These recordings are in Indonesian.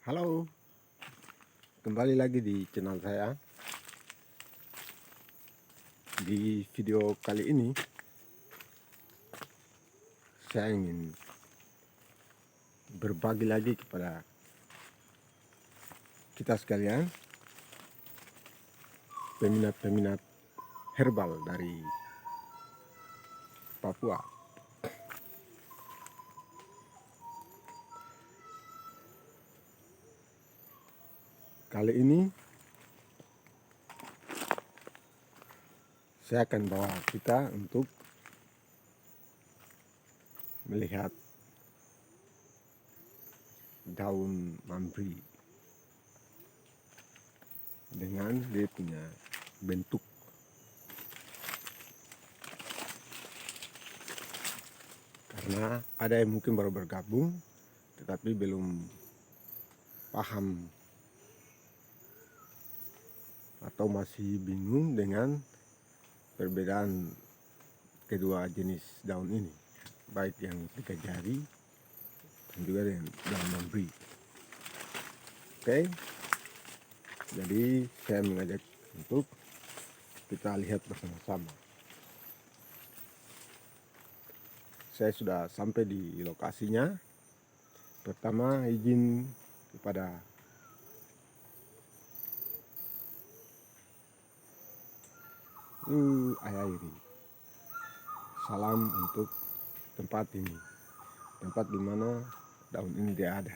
Halo, kembali lagi di channel saya. Di video kali ini saya ingin berbagi lagi kepada kita sekalian, peminat-peminat herbal dari Papua. Kali ini saya akan bawa kita untuk melihat daun mambri dengan dia punya bentuk. Karena ada yang mungkin baru bergabung tetapi belum paham atau masih bingung dengan perbedaan kedua jenis daun ini, baik yang 3 jari dan juga dengan daun mambri. Oke, jadi saya mengajak untuk kita lihat bersama-sama. Saya sudah sampai di lokasinya. Pertama izin kepada Ayairi. Salam untuk tempat ini, tempat dimana daun ini dia ada.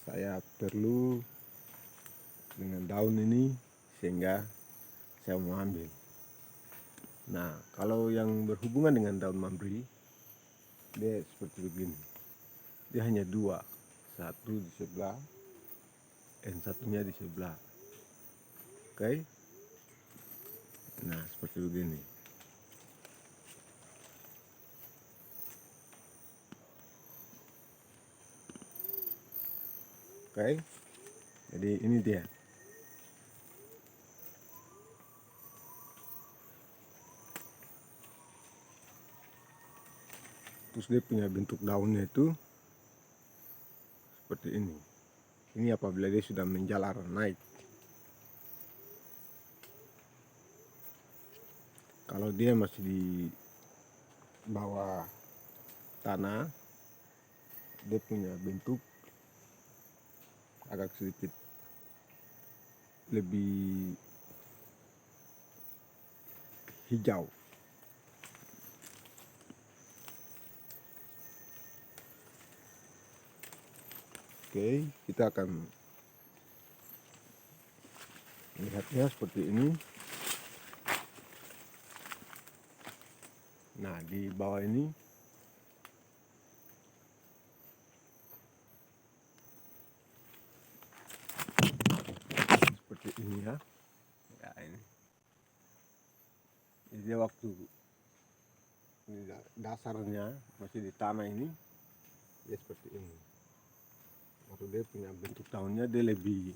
Saya perlu dengan daun ini sehingga saya mau ambil. Nah, kalau yang berhubungan dengan daun mambri, dia seperti begini. Dia hanya dua, satu di sebelah dan satunya di sebelah. Oke. Nah, seperti begini. Oke. Jadi ini dia. Terus dia punya bentuk daunnya itu seperti ini. Ini apabila dia sudah menjalar naik. Kalau dia masih di bawah tanah, dia punya bentuk agak sedikit lebih hijau. Oke, kita akan melihatnya seperti ini. Nah, di bawah ini seperti ini ya. Ya ini. Jadi waktu ini dasarnya masih di tanah ini, dia seperti ini. Waktu dia punya bentuk daunnya dia lebih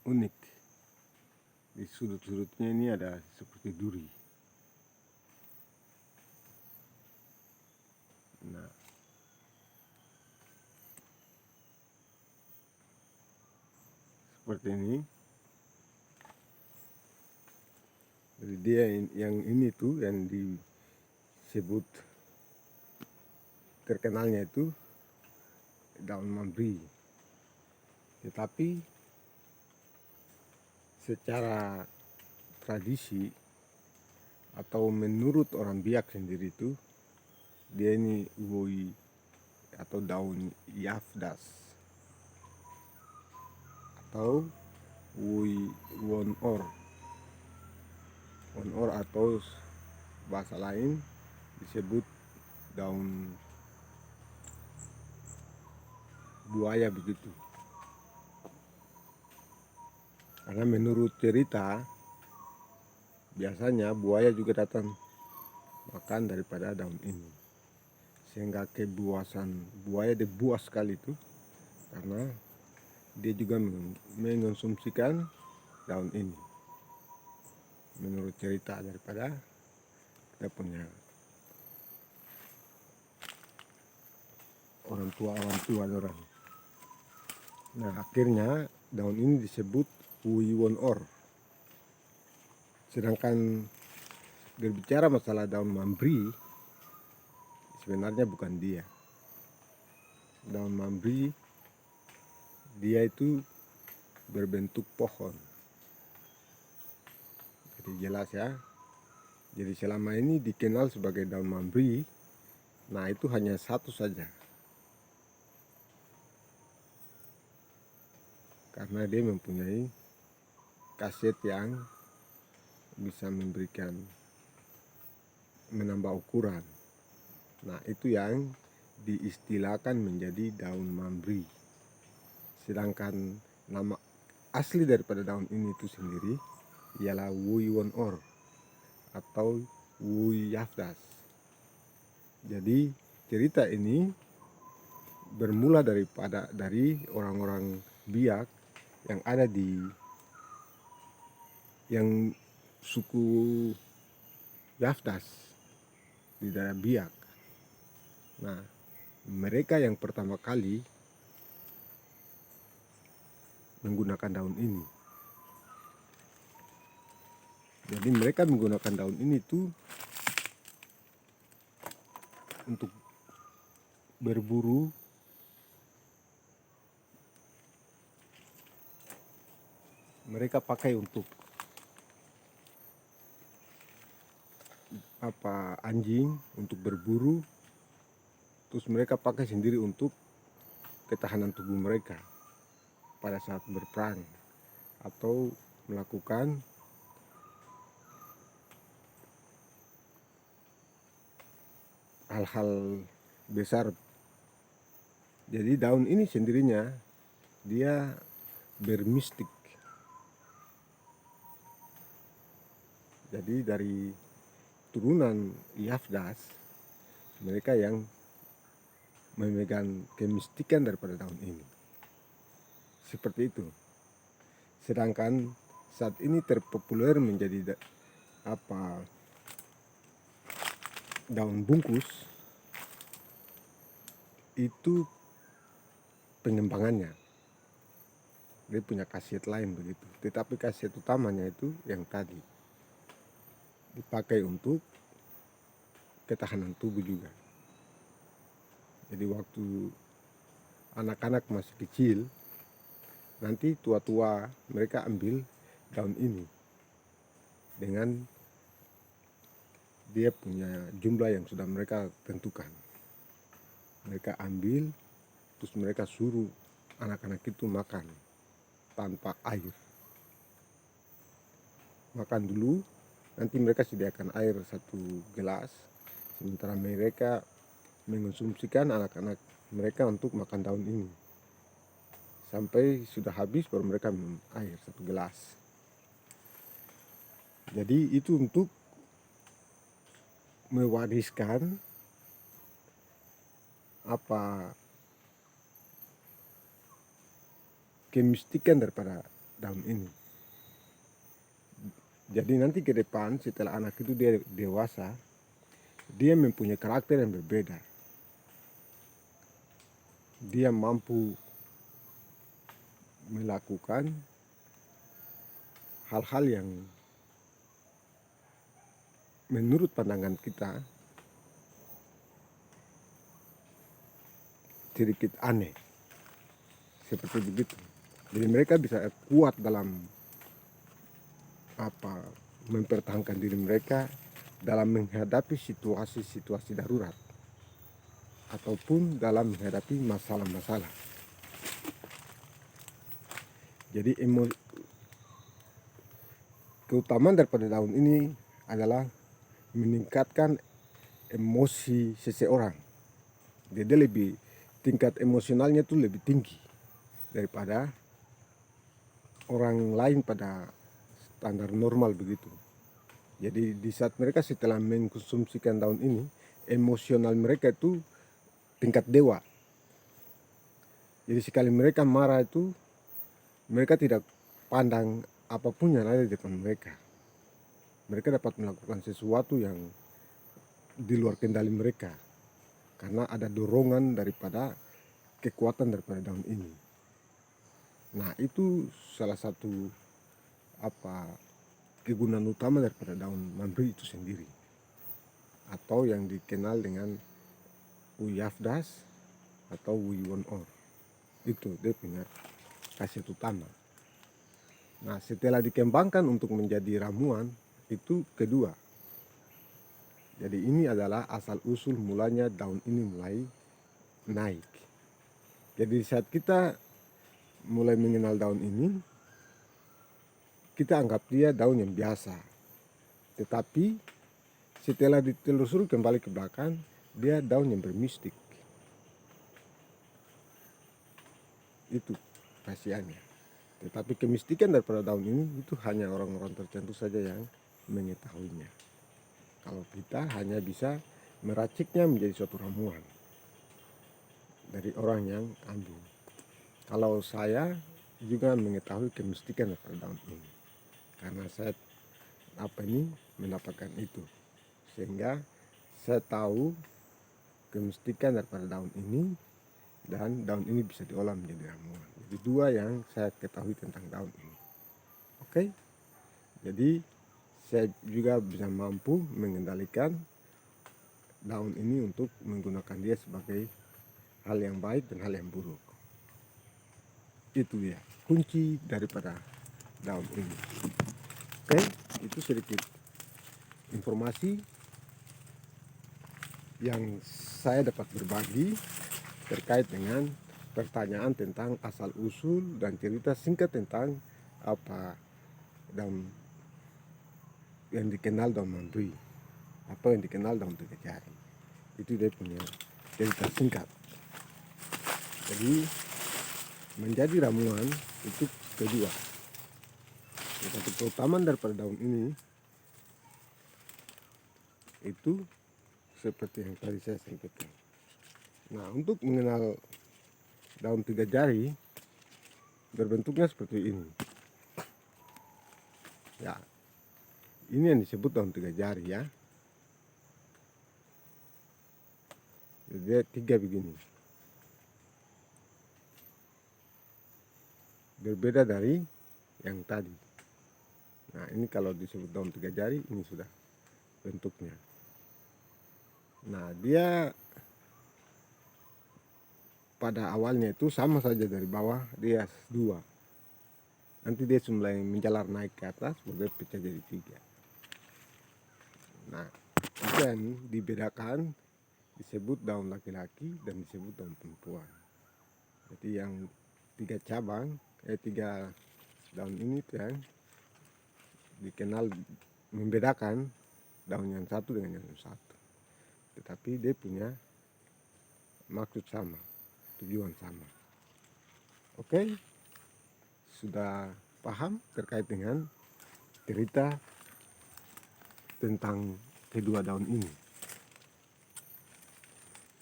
unik. Di sudut-sudutnya ini ada seperti duri. Nah, seperti ini. Jadi dia yang ini tuh yang disebut terkenalnya itu daun mambri. Tetapi secara tradisi atau menurut orang Biak sendiri itu dia ini woi atau daun yafdas atau woi wonor atau bahasa lain disebut daun buaya begitu. Karena menurut cerita biasanya buaya juga datang makan daripada daun ini, sehingga kebuasan buaya dia buas sekali itu karena dia juga mengonsumsikan daun ini. Menurut cerita daripada kita punya orang tua orang. Nah akhirnya daun ini disebut Wuiwon Or. Sedangkan berbicara masalah daun mambri, sebenarnya bukan dia. Daun mambri dia itu berbentuk pohon. Jadi jelas ya. Jadi selama ini dikenal sebagai daun mambri, nah itu hanya satu saja. Karena dia mempunyai khasiat yang bisa menambah ukuran. Nah itu yang diistilahkan menjadi daun mambri. Sedangkan nama asli daripada daun ini itu sendiri ialah Wuiwon Or atau Wui Yafdas. Jadi cerita ini bermula dari orang-orang Biak yang ada yang suku Yafdas di daerah Biak. Nah, mereka yang pertama kali menggunakan daun ini. Jadi mereka menggunakan daun ini tuh untuk berburu, mereka pakai untuk anjing untuk berburu, terus mereka pakai sendiri untuk ketahanan tubuh mereka pada saat berperang atau melakukan hal-hal besar. Jadi daun ini sendirinya dia bermistik. Jadi dari turunan Yafdas, mereka yang memegang kemistikan daripada daun ini. Seperti itu. Sedangkan saat ini terpopuler menjadi daun bungkus, itu pengembangannya. Dia punya khasiat lain begitu. Tetapi khasiat utamanya itu yang tadi. Dipakai untuk ketahanan tubuh juga. Jadi waktu anak-anak masih kecil, nanti tua-tua mereka ambil daun ini dengan dia punya jumlah yang sudah mereka tentukan. Mereka ambil, terus mereka suruh anak-anak itu makan tanpa air. Makan dulu, nanti mereka sediakan air 1 gelas, sementara mereka mengonsumsikan anak-anak mereka untuk makan daun ini. Sampai sudah habis baru mereka minum air 1 gelas. Jadi itu untuk mewariskan kemistikan daripada daun ini. Jadi nanti ke depan setelah anak itu dia dewasa, dia mempunyai karakter yang berbeda. Dia mampu melakukan hal-hal yang menurut pandangan kita sedikit aneh. Seperti begitu. Jadi mereka bisa kuat dalam mempertahankan diri mereka dalam menghadapi situasi-situasi darurat ataupun dalam menghadapi masalah-masalah. Jadi keutamaan daripada daun ini adalah meningkatkan emosi seseorang. Jadi tingkat emosionalnya itu lebih tinggi daripada orang lain pada standar normal begitu. Jadi di saat mereka setelah mengkonsumsikan daun ini, emosional mereka itu tingkat dewa. Jadi sekali mereka marah itu, mereka tidak pandang apapun yang ada di depan mereka. Mereka dapat melakukan sesuatu yang di luar kendali mereka. karena ada dorongan daripada kekuatan daripada daun ini. Nah, itu salah satu kegunaan utama daripada daun manbri itu sendiri, atau yang dikenal dengan uyafdas atau wiwon or. Itu dia punya khasiat utama. Nah, setelah dikembangkan untuk menjadi ramuan, itu kedua. Jadi ini adalah asal usul mulanya daun ini mulai naik. Jadi saat kita mulai mengenal daun ini, kita anggap dia daun yang biasa. Tetapi setelah ditelusuri kembali ke belakang, dia daun yang bermistik. Itu rahasianya. Tetapi kemistikan daripada daun ini itu hanya orang-orang tertentu saja yang mengetahuinya. Kalau kita hanya bisa meraciknya menjadi suatu ramuan dari orang yang ambil. Kalau saya juga mengetahui kemistikan daripada daun ini, karena saya mendapatkan itu, sehingga saya tahu kemistikan daripada daun ini, dan daun ini bisa diolah menjadi ramuan. Jadi dua yang saya ketahui tentang daun ini. Oke, jadi saya juga bisa mampu mengendalikan daun ini untuk menggunakan dia sebagai hal yang baik dan hal yang buruk. Itu ya kunci daripada daun ini. Oke, itu sedikit informasi yang saya dapat berbagi terkait dengan pertanyaan tentang asal usul dan cerita singkat tentang daun yang dikenal daun manbri atau yang dikenal daun tiga jari. Itu dia punya cerita singkat. Jadi menjadi ramuan itu kedua. Tetapi keutamaan daripada daun ini itu seperti yang tadi saya sampaikan. Nah, untuk mengenal daun tiga jari berbentuknya seperti ini. Ya, ini yang disebut daun tiga jari ya. Jadi dia tiga begini. Berbeda dari yang tadi. Nah, ini kalau disebut daun tiga jari, ini sudah bentuknya. Nah, dia pada awalnya itu sama saja dari bawah, dia dua. Nanti dia mulai menjalar naik ke atas, baru pecah jadi tiga. Nah, itu yang dibedakan, disebut daun laki-laki dan disebut daun perempuan. Jadi yang tiga cabang, tiga daun ini yang dikenal membedakan daun yang satu dengan yang satu. Tetapi dia punya maksud sama, tujuan sama. Oke, sudah paham terkait dengan cerita tentang kedua daun ini.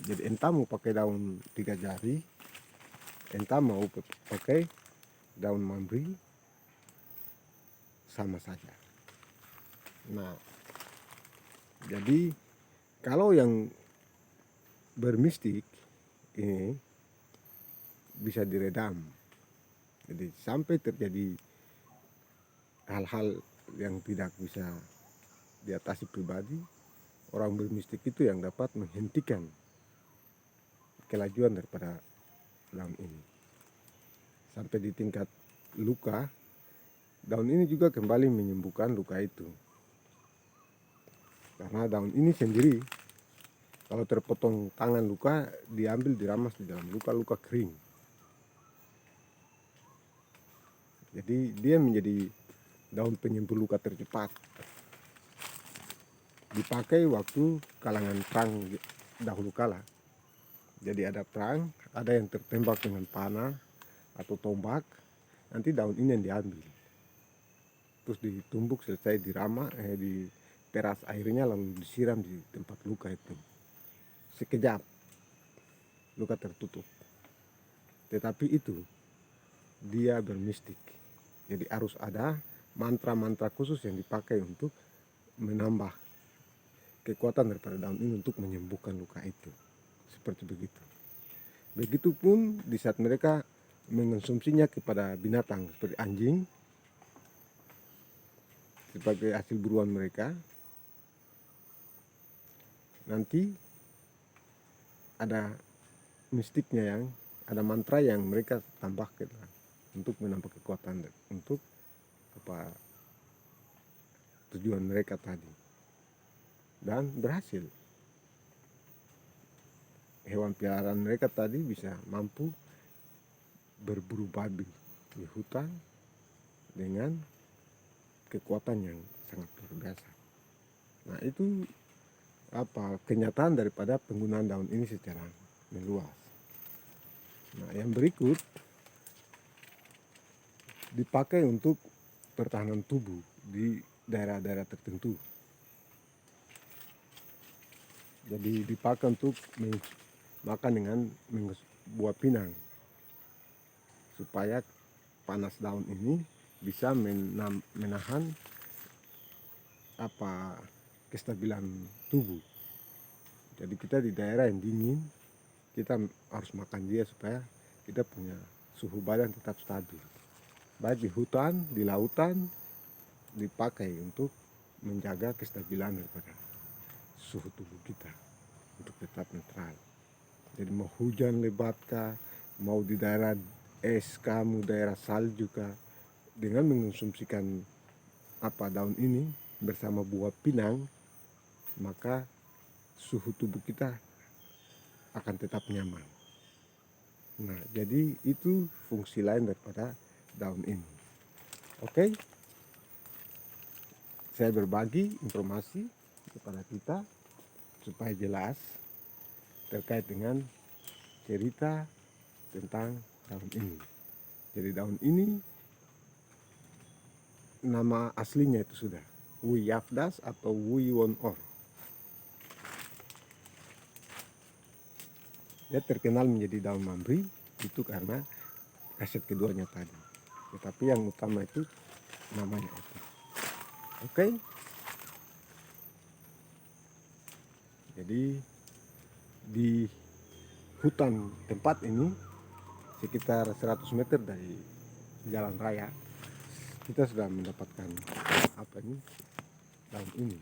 Jadi entah mau pakai daun tiga jari, entah mau pakai daun manbri, sama saja. Nah, jadi kalau yang bermistik ini bisa diredam. Jadi sampai terjadi hal-hal yang tidak bisa diatasi pribadi, orang bermistik itu yang dapat menghentikan kelajuan daripada daun ini. Sampai di tingkat luka, daun ini juga kembali menyembuhkan luka itu. Karena daun ini sendiri, kalau terpotong tangan luka, diambil diramas di dalam luka-luka kering. Jadi dia menjadi daun penyembuh luka tercepat. Dipakai waktu kalangan perang dahulu kala. Jadi ada perang, ada yang tertembak dengan panah atau tombak, nanti daun ini yang diambil. Terus ditumbuk selesai dirama, diperas airnya lalu disiram di tempat luka itu. Sekejap, luka tertutup. Tetapi itu, dia bermistik. Jadi harus ada mantra-mantra khusus yang dipakai untuk menambah kekuatan daripada daun ini untuk menyembuhkan luka itu. seperti begitu. Begitupun di saat mereka mengonsumsinya kepada binatang seperti anjing sebagai hasil buruan mereka, nanti ada mistiknya, yang ada mantra yang mereka tambahkan untuk menambah kekuatan untuk tujuan mereka tadi, dan berhasil. Hewan peliharaan mereka tadi bisa mampu berburu babi di hutan dengan kekuatan yang sangat luar biasa. Nah, itu kenyataan daripada penggunaan daun ini secara meluas. Nah, yang berikut dipakai untuk pertahanan tubuh di daerah-daerah tertentu. Jadi dipakai untuk makan dengan buah pinang, supaya panas daun ini bisa menahan kestabilan tubuh. Jadi kita di daerah yang dingin, kita harus makan dia supaya kita punya suhu badan tetap stabil. Baik di hutan, di lautan, dipakai untuk menjaga kestabilan daripada suhu tubuh kita untuk tetap netral. Jadi mau hujan lebat kah, mau di daerah es kah, mau daerah salju kah, dengan mengonsumsikan daun ini bersama buah pinang, maka suhu tubuh kita akan tetap nyaman. Nah, jadi itu fungsi lain daripada daun ini. Oke, saya berbagi informasi kepada kita supaya jelas terkait dengan cerita tentang daun ini. Jadi daun ini nama aslinya itu sudah Wiyafdas atau Wiwon-or. Dia terkenal menjadi daun mambri itu karena kaset keduanya tadi. Tetapi yang utama itu namanya itu. Oke. Jadi di hutan tempat ini sekitar 100 meter dari jalan raya, kita sudah mendapatkan daun ini.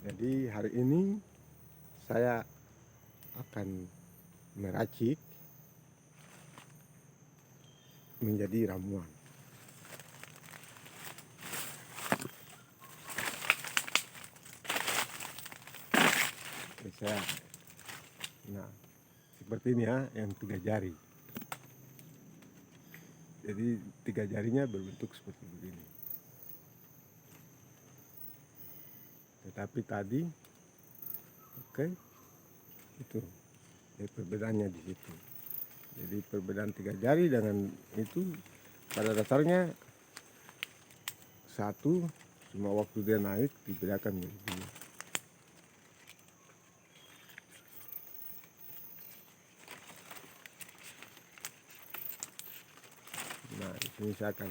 Jadi hari ini saya akan meracik menjadi ramuan. Nah, seperti ini ya, yang 3 jari. Jadi 3 jarinya berbentuk seperti begini. Tetapi tadi, itu perbedaannya di situ. Jadi perbedaan 3 jari dengan itu pada dasarnya satu, cuma waktu dia naik dibedakan menjadi 2. Nah, di sini saya akan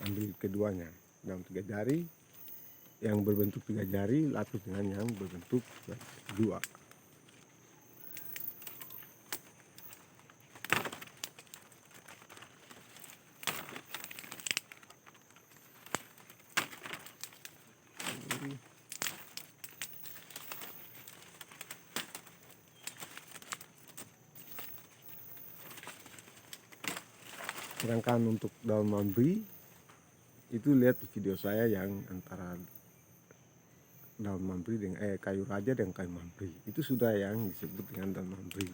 ambil keduanya, daun 3 jari yang berbentuk 3 jari lapis dengan yang berbentuk 2. Sedangkan untuk daun mambri itu lihat di video saya yang antara daun mambri dengan kayu raja dan kayu mambri, itu sudah yang disebut dengan daun mambri.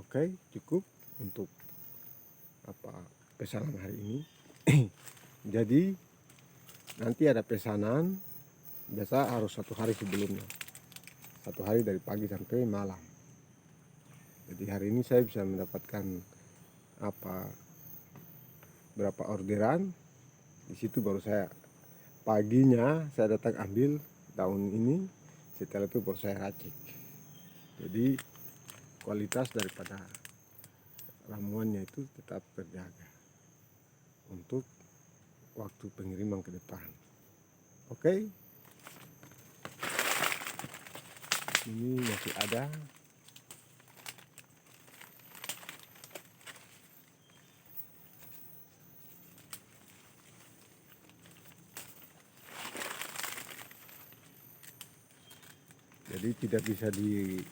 Oke, cukup untuk pesanan hari ini. Jadi nanti ada pesanan, biasa harus 1 hari sebelumnya, 1 hari dari pagi sampai malam. Jadi hari ini saya bisa mendapatkan berapa orderan, di situ baru saya paginya saya datang ambil daun ini, setelah itu baru saya racik. Jadi kualitas daripada ramuannya itu tetap terjaga untuk waktu pengiriman ke depan. Oke, ini masih ada. Jadi tidak bisa diracik